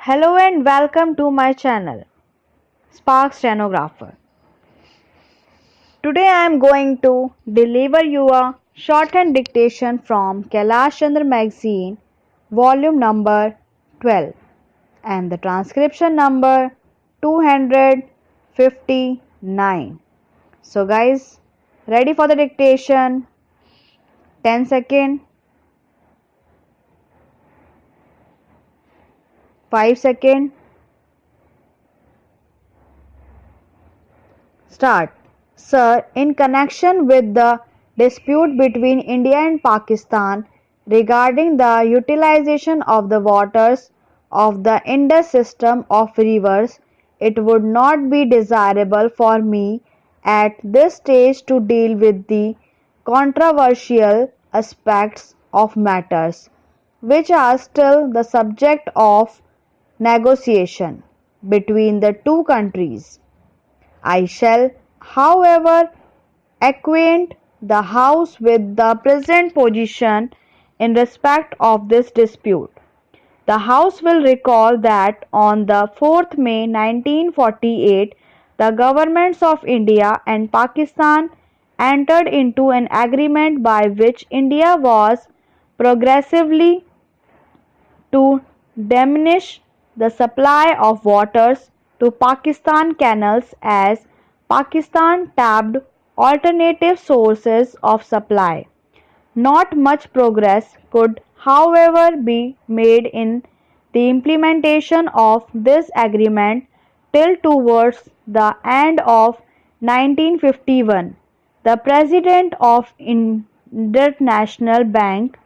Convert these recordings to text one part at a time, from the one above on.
Hello and welcome to my channel, SPARX Stenographer. Today I am going to deliver you a shorthand dictation from KAILASH Chandra magazine, volume number 12 and the transcription number 259. So guys, ready for the dictation? 10 seconds, 5 seconds, start. Sir, in connection with the dispute between India and Pakistan regarding the utilization of the waters of the Indus system of rivers, it would not be desirable for me at this stage to deal with the controversial aspects of matters which are still the subject of negotiation between the two countries. I shall, however, acquaint the House with the present position in respect of this dispute. The House will recall that on the 4th May 1948, the governments of India and Pakistan entered into an agreement by which India was progressively to diminish the supply of waters to Pakistan canals as Pakistan tapped alternative sources of supply. Not much progress could, however, be made in the implementation of this agreement till towards the end of 1951. The President of International Bank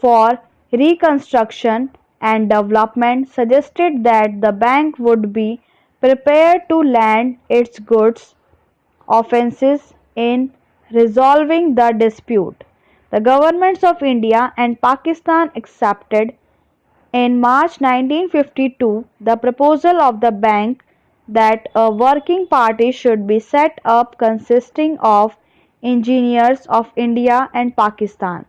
for Reconstruction and Development suggested that the bank would be prepared to lend its goods offences in resolving the dispute. The governments of India and Pakistan accepted in March 1952 the proposal of the bank that a working party should be set up consisting of engineers of India and Pakistan,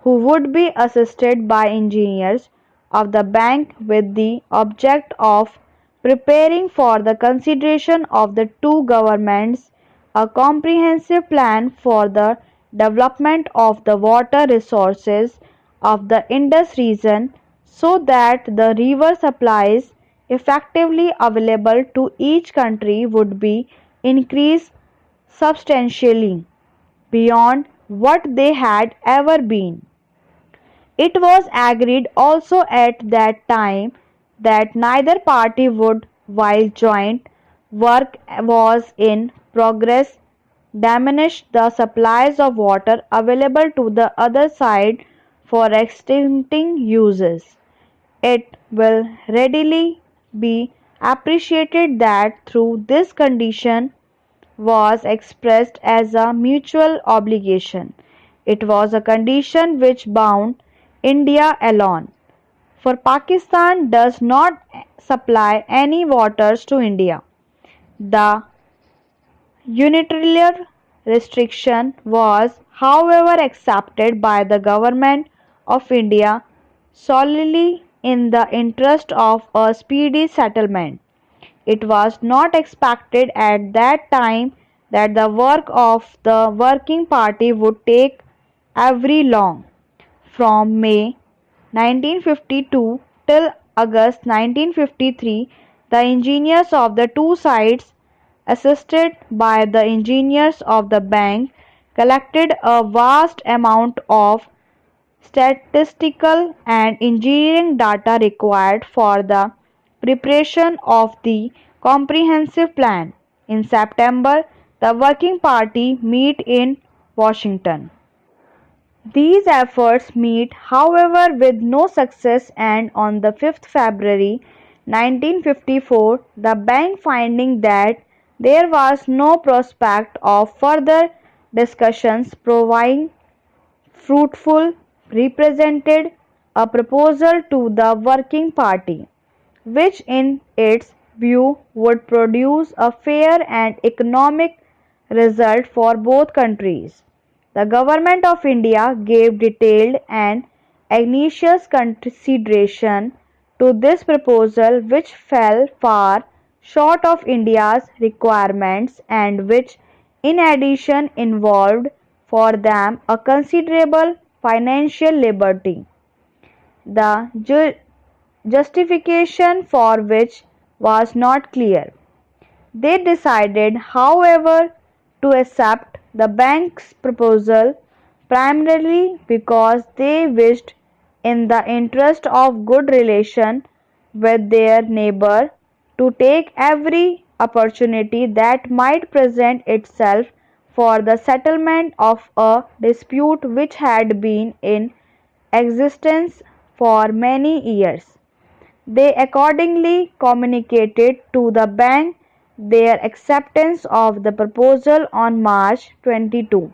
who would be assisted by engineers of the bank with the object of preparing for the consideration of the two governments a comprehensive plan for the development of the water resources of the Indus region so that the river supplies effectively available to each country would be increased substantially beyond what they had ever been. It was agreed also at that time that neither party would, while joint work was in progress, diminish the supplies of water available to the other side for existing uses. It will readily be appreciated that through this condition was expressed as a mutual obligation. It was a condition which bound India alone, for Pakistan does not supply any waters to India. The unilateral restriction was, however, accepted by the government of India solely in the interest of a speedy settlement. It was not expected at that time that the work of the working party would take very long. From May 1952 till August 1953, the engineers of the two sides, assisted by the engineers of the bank, collected a vast amount of statistical and engineering data required for the preparation of the comprehensive plan. In September, the working party met in Washington. These efforts met, however, with no success, and on the 5th February 1954, the bank, finding that there was no prospect of further discussions proving fruitful, represented a proposal to the working party, which in its view would produce a fair and economic result for both countries. The Government of India gave detailed and anxious consideration to this proposal, which fell far short of India's requirements and which in addition involved for them a considerable financial liberty. The justification for which was not clear. They decided, however, to accept the bank's proposal primarily because they wished, in the interest of good relation with their neighbor, to take every opportunity that might present itself for the settlement of a dispute which had been in existence for many years. They accordingly communicated to the bank their acceptance of the proposal on March 22,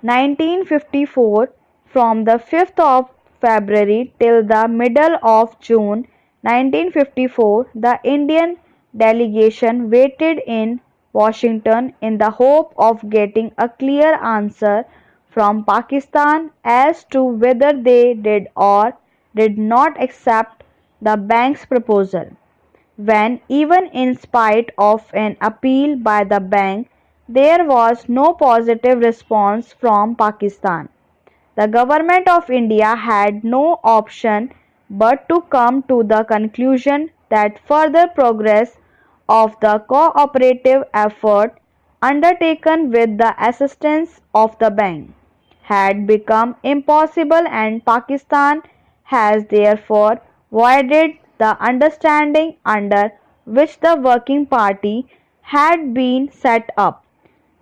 1954. From the 5th of February till the middle of June 1954, the Indian delegation waited in Washington in the hope of getting a clear answer from Pakistan as to whether they did or did not accept the bank's proposal. When, even in spite of an appeal by the bank, there was no positive response from Pakistan, the Government of India had no option but to come to the conclusion that further progress of the cooperative effort undertaken with the assistance of the bank had become impossible, and Pakistan has therefore voided the understanding under which the working party had been set up.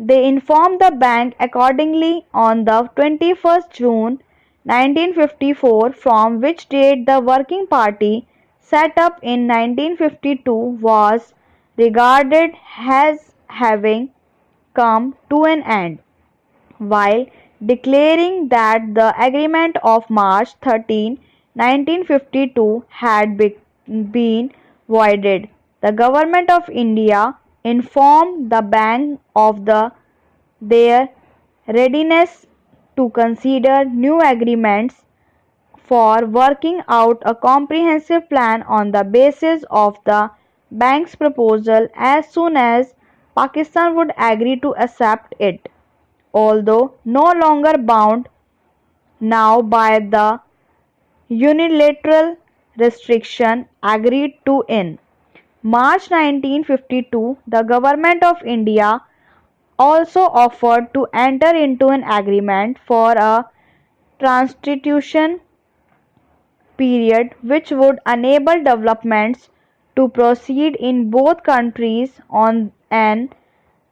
They informed the bank accordingly on the 21st June 1954, from which date the working party set up in 1952 was regarded as having come to an end, while declaring that the agreement of March 13, 1952 had been voided. The Government of India informed the bank of their readiness to consider new agreements for working out a comprehensive plan on the basis of the bank's proposal as soon as Pakistan would agree to accept it, although no longer bound now by the unilateral restriction agreed to in March 1952. The Government of India also offered to enter into an agreement for a transition period which would enable developments to proceed in both countries on an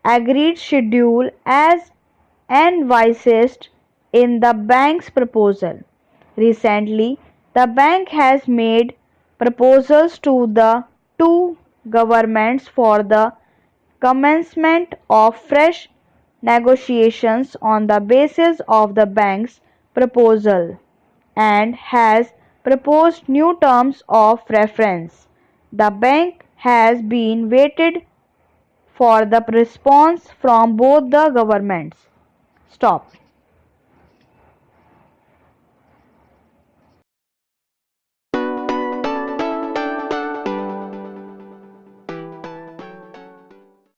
agreed schedule as envisaged in the bank's proposal. Recently, the bank has made proposals to the two governments for the commencement of fresh negotiations on the basis of the bank's proposal and has proposed new terms of reference. The bank has been waited for the response from both the governments. Stop.